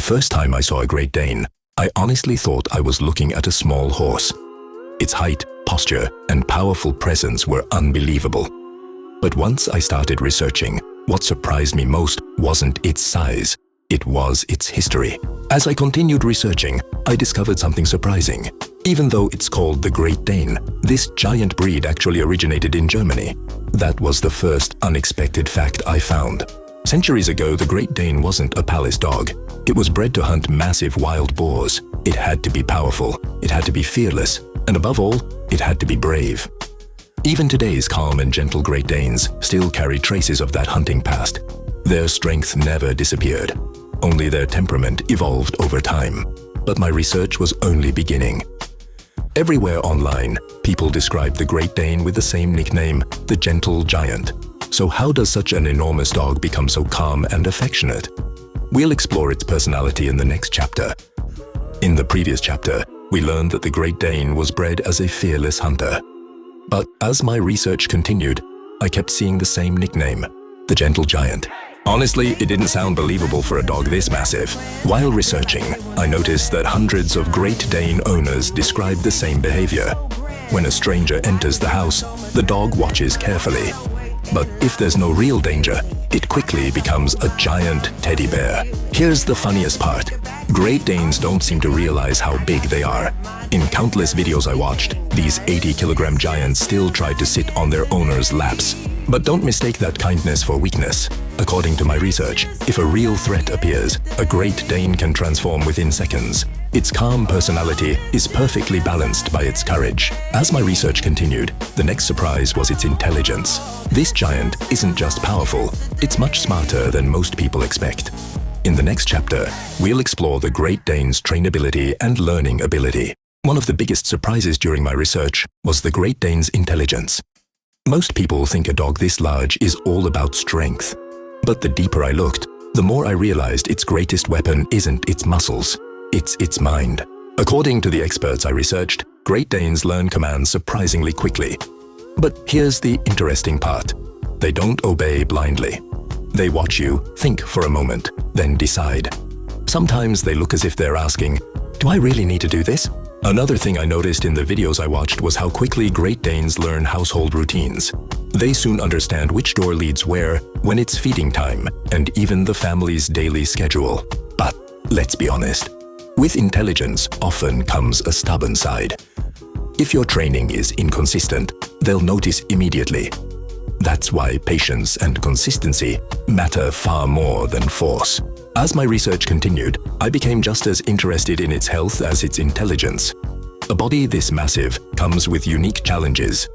first time I saw a Great Dane, I honestly thought I was looking at a small horse. Its height, posture, and powerful presence were unbelievable. But once I started researching, what surprised me most wasn't its size, it was its history. As I continued researching, I discovered something surprising. Even though it's called the Great Dane, this giant breed actually originated in Germany. That was the first unexpected fact I found. Centuries ago, the Great Dane wasn't a palace dog. It was bred to hunt massive wild boars. It had to be powerful, it had to be fearless, and above all, it had to be brave. Even today's calm and gentle Great Danes still carry traces of that hunting past. Their strength never disappeared. Only their temperament evolved over time. But my research was only beginning. Everywhere online, people describe the Great Dane with the same nickname, the Gentle Giant. So how does such an enormous dog become so calm and affectionate? We'll explore its personality in the next chapter. In the previous chapter, we learned that the Great Dane was bred as a fearless hunter. But as my research continued, I kept seeing the same nickname, the Gentle Giant. Honestly, it didn't sound believable for a dog this massive. While researching, I noticed that hundreds of Great Dane owners describe the same behavior. When a stranger enters the house, the dog watches carefully. But if there's no real danger, it quickly becomes a giant teddy bear. Here's the funniest part. Great Danes don't seem to realize how big they are. In countless videos I watched, these 80-kilogram giants still tried to sit on their owners' laps. But don't mistake that kindness for weakness. According to my research, if a real threat appears, a Great Dane can transform within seconds. Its calm personality is perfectly balanced by its courage. As my research continued, the next surprise was its intelligence. This giant isn't just powerful, it's much smarter than most people expect. In the next chapter, we'll explore the Great Dane's trainability and learning ability. One of the biggest surprises during my research was the Great Dane's intelligence. Most people think a dog this large is all about strength. But the deeper I looked, the more I realized its greatest weapon isn't its muscles, it's its mind. According to the experts I researched, Great Danes learn commands surprisingly quickly. But here's the interesting part. They don't obey blindly. They watch you, think for a moment, then decide. Sometimes they look as if they're asking, "Do I really need to do this?" Another thing I noticed in the videos I watched was how quickly Great Danes learn household routines. They soon understand which door leads where, when it's feeding time, and even the family's daily schedule. But let's be honest, with intelligence often comes a stubborn side. If your training is inconsistent, they'll notice immediately. That's why patience and consistency matter far more than force. As my research continued, I became just as interested in its health as its intelligence. A body this massive comes with unique challenges.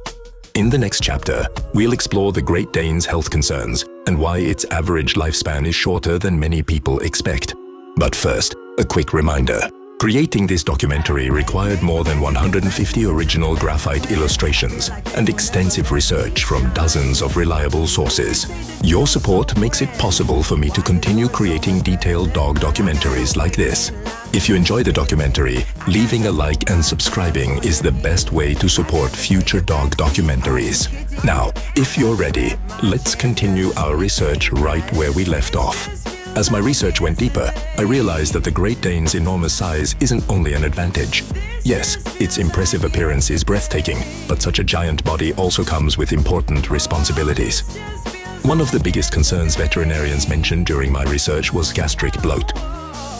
In the next chapter, we'll explore the Great Dane's health concerns and why its average lifespan is shorter than many people expect. But first, a quick reminder. Creating this documentary required more than 150 original graphite illustrations and extensive research from dozens of reliable sources. Your support makes it possible for me to continue creating detailed dog documentaries like this. If you enjoy the documentary, leaving a like and subscribing is the best way to support future dog documentaries. Now, if you're ready, let's continue our research right where we left off. As my research went deeper, I realized that the Great Dane's enormous size isn't only an advantage. Yes, its impressive appearance is breathtaking, but such a giant body also comes with important responsibilities. One of the biggest concerns veterinarians mentioned during my research was gastric bloat.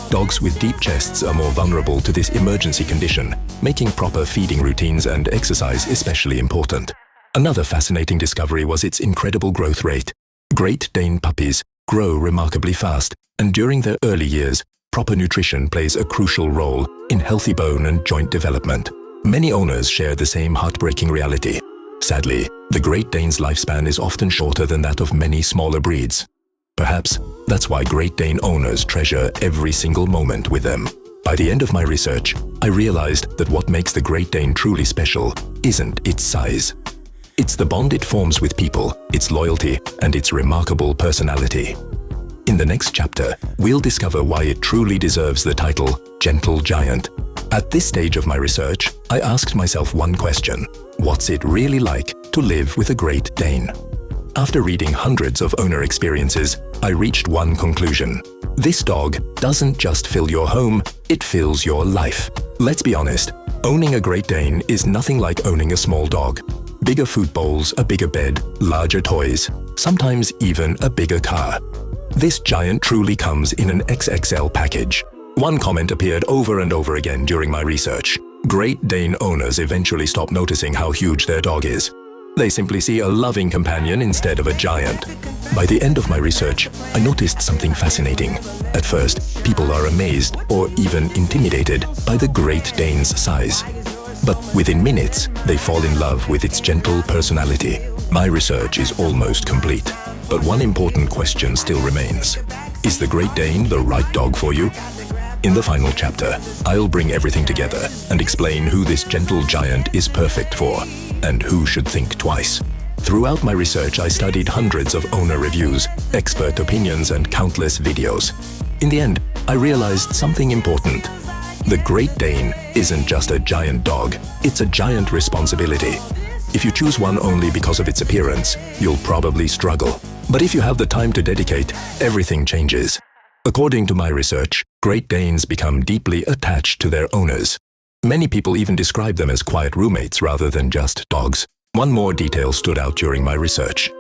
Dogs with deep chests are more vulnerable to this emergency condition, making proper feeding routines and exercise especially important. Another fascinating discovery was its incredible growth rate. Great Dane puppies grow remarkably fast, and during their early years, proper nutrition plays a crucial role in healthy bone and joint development. Many owners share the same heartbreaking reality. Sadly, the Great Dane's lifespan is often shorter than that of many smaller breeds. Perhaps that's why Great Dane owners treasure every single moment with them. By the end of my research, I realized that what makes the Great Dane truly special isn't its size. It's the bond it forms with people, its loyalty, and its remarkable personality. In the next chapter, we'll discover why it truly deserves the title Gentle Giant. At this stage of my research, I asked myself one question: what's it really like to live with a Great Dane? After reading hundreds of owner experiences, I reached one conclusion. This dog doesn't just fill your home, it fills your life. Let's be honest, owning a Great Dane is nothing like owning a small dog. Bigger food bowls, a bigger bed, larger toys, sometimes even a bigger car. This giant truly comes in an XXL package. One comment appeared over and over again during my research. Great Dane owners eventually stop noticing how huge their dog is. They simply see a loving companion instead of a giant. By the end of my research, I noticed something fascinating. At first, people are amazed or even intimidated by the Great Dane's size. But within minutes, they fall in love with its gentle personality. My research is almost complete. But one important question still remains. Is the Great Dane the right dog for you? In the final chapter, I'll bring everything together and explain who this gentle giant is perfect for and who should think twice. Throughout my research, I studied hundreds of owner reviews, expert opinions, and countless videos. In the end, I realized something important. The Great Dane isn't just a giant dog, it's a giant responsibility. If you choose one only because of its appearance, you'll probably struggle. But if you have the time to dedicate, everything changes. According to my research, Great Danes become deeply attached to their owners. Many people even describe them as quiet roommates rather than just dogs. One more detail stood out during my research.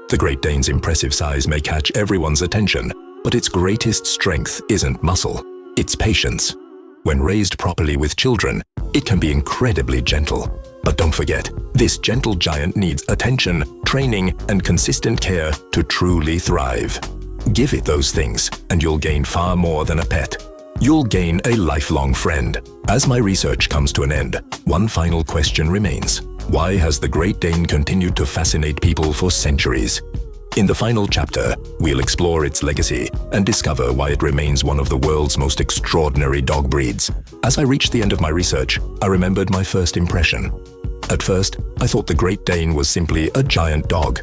The Great Dane's impressive size may catch everyone's attention, but its greatest strength isn't muscle, it's patience. When raised properly with children, it can be incredibly gentle. But don't forget, this gentle giant needs attention, training, and consistent care to truly thrive. Give it those things, and you'll gain far more than a pet. You'll gain a lifelong friend. As my research comes to an end, one final question remains. Why has the Great Dane continued to fascinate people for centuries? In the final chapter, we'll explore its legacy and discover why it remains one of the world's most extraordinary dog breeds. As I reached the end of my research, I remembered my first impression. At first, I thought the Great Dane was simply a giant dog.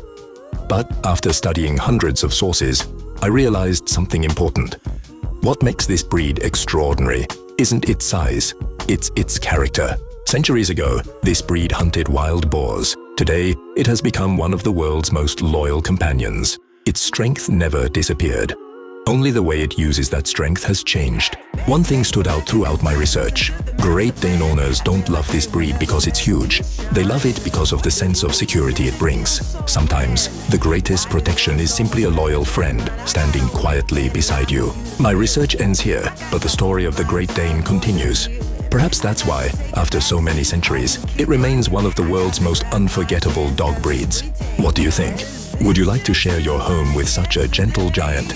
But after studying hundreds of sources, I realized something important. What makes this breed extraordinary isn't its size, it's its character. Centuries ago, this breed hunted wild boars. Today, it has become one of the world's most loyal companions. Its strength never disappeared. Only the way it uses that strength has changed. One thing stood out throughout my research. Great Dane owners don't love this breed because it's huge. They love it because of the sense of security it brings. Sometimes, the greatest protection is simply a loyal friend standing quietly beside you. My research ends here, but the story of the Great Dane continues. Perhaps that's why, after so many centuries, it remains one of the world's most unforgettable dog breeds. What do you think? Would you like to share your home with such a gentle giant?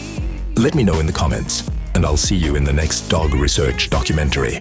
Let me know in the comments, and I'll see you in the next dog research documentary.